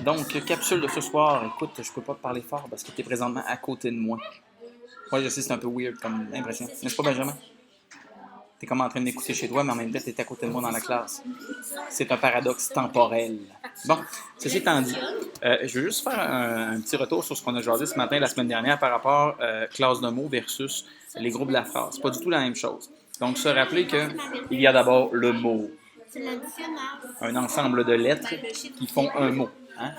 Donc, capsule de ce soir. Écoute, je peux pas te parler fort parce que tu es présentement à côté de moi. Ouais, je sais, c'est un peu weird comme impression. N'est-ce pas, Benjamin? Tu es comme en train d'écouter chez toi, mais en même temps, tu es à côté de moi dans la classe. C'est un paradoxe temporel. Bon, ceci étant dit, je veux juste faire un petit retour sur ce qu'on a jasé ce matin, la semaine dernière, par rapport classe de mots versus les groupes de la phrase. C'est pas du tout la même chose. Donc, se rappeler qu'il y a d'abord le mot, un ensemble de lettres qui font un mot. Hein?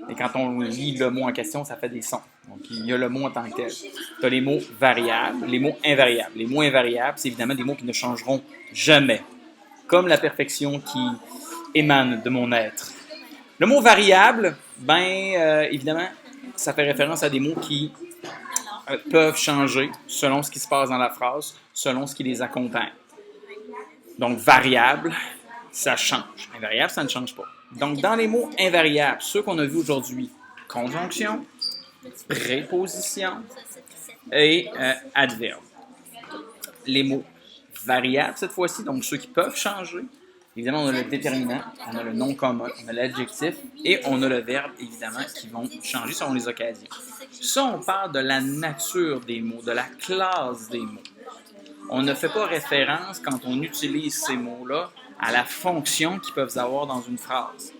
Et quand on lit le mot en question, ça fait des sons. Donc, il y a le mot en tant que tel. Tu as les mots variables, les mots invariables. Les mots invariables, c'est évidemment des mots qui ne changeront jamais, comme la perfection qui émane de mon être. Le mot variable, évidemment, ça fait référence à des mots qui peuvent changer selon ce qui se passe dans la phrase, selon ce qui les accompagne. Donc, variable, ça change. Invariable, ça ne change pas. Donc, dans les mots invariables, ceux qu'on a vus aujourd'hui, conjonction, préposition et adverbe. Les mots variables, cette fois-ci, donc ceux qui peuvent changer, évidemment, on a le déterminant, on a le nom commun, on a l'adjectif et on a le verbe, évidemment, qui vont changer selon les occasions. Ça, on parle de la nature des mots, de la classe des mots. On ne fait pas référence, quand on utilise ces mots-là, à la fonction qu'ils peuvent avoir dans une phrase.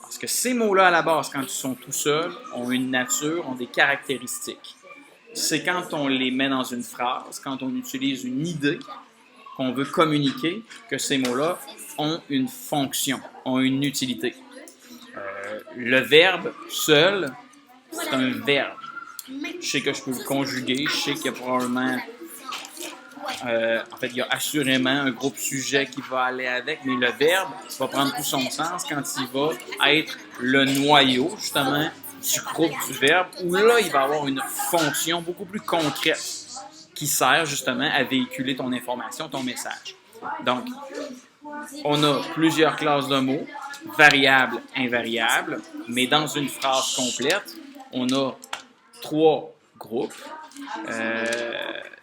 Parce que ces mots-là, à la base, quand ils sont tout seuls, ont une nature, ont des caractéristiques. C'est quand on les met dans une phrase, quand on utilise une idée qu'on veut communiquer, que ces mots-là ont une fonction, ont une utilité. Le verbe seul, c'est un verbe. Je sais que je peux le conjuguer, je sais qu'il y a probablement... il y a assurément un groupe sujet qui va aller avec, mais le verbe va prendre tout son sens quand il va être le noyau, justement, du groupe du verbe, où là, il va avoir une fonction beaucoup plus concrète qui sert, justement, à véhiculer ton information, ton message. Donc, on a plusieurs classes de mots, variables, invariables, mais dans une phrase complète, on a 3 groupes.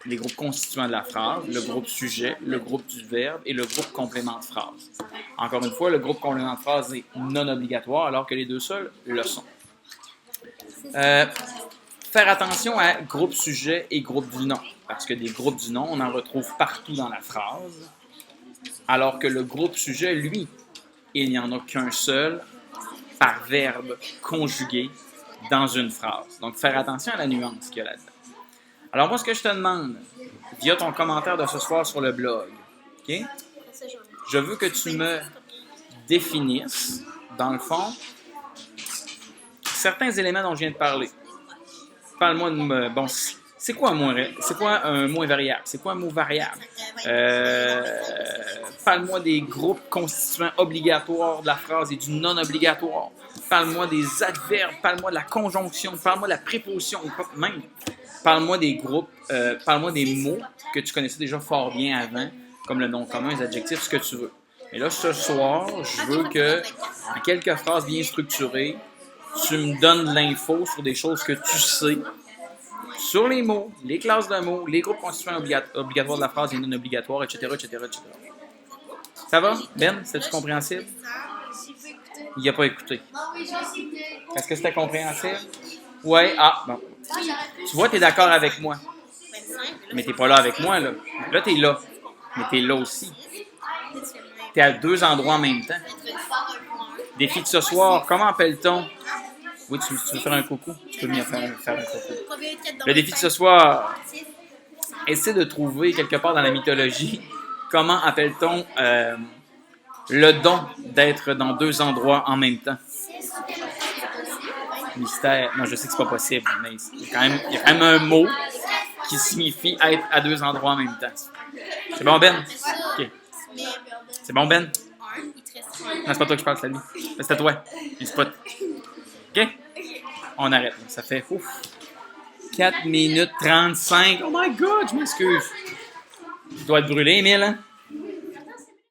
Les groupes constituants de la phrase, le groupe sujet, le groupe du verbe et le groupe complément de phrase. Encore une fois, le groupe complément de phrase est non obligatoire, alors que les deux seuls le sont. Faire attention à groupe sujet et groupe du nom, parce que des groupes du nom, on en retrouve partout dans la phrase, alors que le groupe sujet, lui, il n'y en a qu'un seul par verbe conjugué dans une phrase. Donc, faire attention à la nuance qu'il y a là-dedans. Alors, moi, ce que je te demande, via ton commentaire de ce soir sur le blog, OK? Je veux que tu me définisses, dans le fond, certains éléments dont je viens de parler. Parle-moi de... Bon, c'est quoi un mot invariable? C'est quoi un mot variable? Parle-moi des groupes constituants obligatoires de la phrase et du non obligatoire. Parle-moi des adverbes, parle-moi de la conjonction, parle-moi de la préposition, même. Parle-moi des groupes, parle-moi des mots que tu connaissais déjà fort bien avant, comme le nom commun, les adjectifs, ce que tu veux. Et là, ce soir, je veux que, en quelques phrases bien structurées, tu me donnes de l'info sur des choses que tu sais, sur les mots, les classes de mots, les groupes constituants obligatoires de la phrase et non obligatoires, etc., etc., etc. Ça va, Ben? C'est-tu compréhensible? Il n'a pas écouté. Est-ce que c'était compréhensible? Oui, bon. Tu vois, tu es d'accord avec moi. Mais tu n'es pas là avec moi, là. Là, tu es là. Mais tu es là aussi. Tu es à 2 endroits en même temps. Défi de ce soir, comment appelle-t-on? Oui, tu veux faire un coucou? Tu peux venir faire un coucou. Le défi de ce soir, essaie de trouver quelque part dans la mythologie comment appelle-t-on le don d'être dans 2 endroits en même temps. Mystère. Non, je sais que c'est pas possible, mais il y a quand même un mot qui signifie être à 2 endroits en même temps. C'est bon, Ben? OK. C'est bon, Ben? Non, c'est pas toi que je parle, c'est à lui. C'est à toi. Il spot. OK? On arrête. Ça fait 4 minutes 35. Oh my God, je m'excuse. Tu dois être brûlé, Émile, hein?